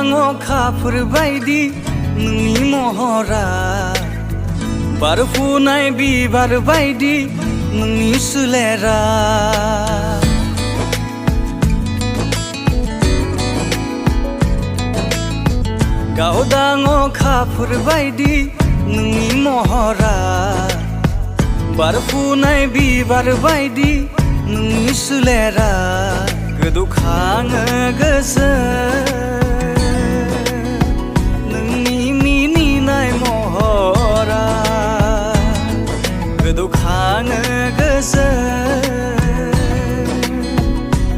गावदां अखाफोर बायदि नोंनि महरा बारफुनाय बिबार बायदि नोंनि सोलेरा गावदां अखाफोर बायदि नोंनि महरा बारफुनाय बिबार बायदि नोंनि सोलेरा गोदौखाङो गोसो नोंनि मिनिनाय महरा गोदौखाङो गोसो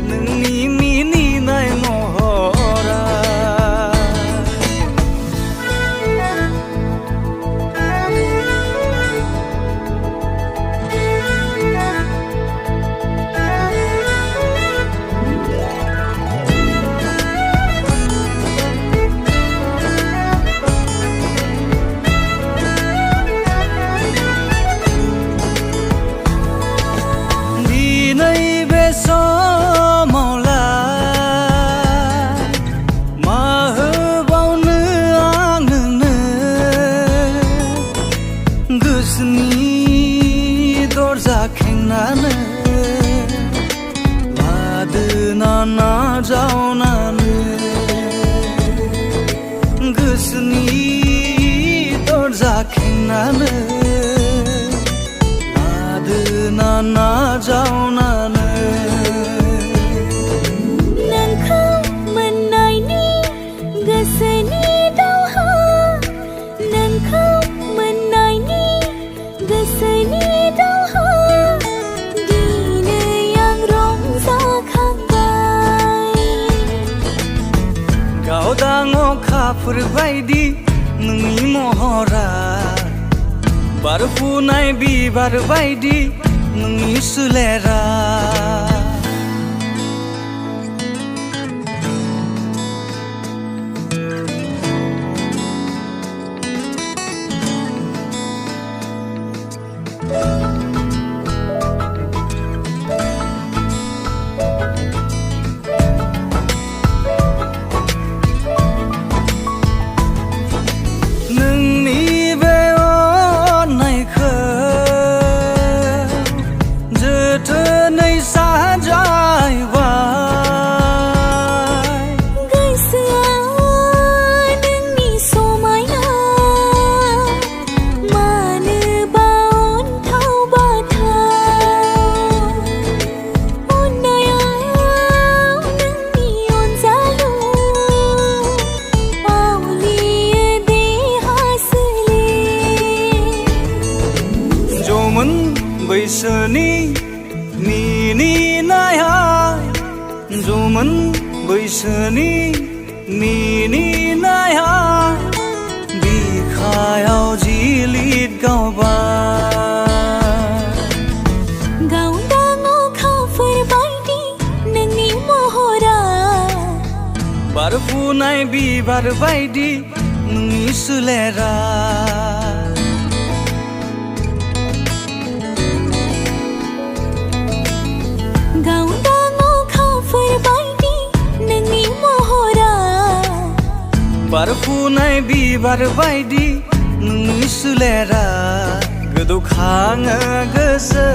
नोंनि मिनिनाय महरा दरजा खेंनानै लादोना नाजावनानै गोसोनि दरजा खेंनानै लादोना नाजावनानै नोंखौ मोननायनि गोसोनि दावहा नोंखौ मोननायनि गोसोनि दावहा दिनै आं रंजाखांबाय गावदां अखाफोर बायदि नोंनि महरा बारफुनाय बिबार बायदि नोंनि सोलेरा बैसोनि मिनिनायाव जौमोन बैसोनि मिनिनायाव बिखायाव जिलिद गावबाय गावदां अखाफोर बायदि नोंनि महरा बारफुनाय बिबार बायदि नोंनि सोलेरा बारफुनाय बिबार बायदि नोंनि सोलेरा गोदौखाङो गोसो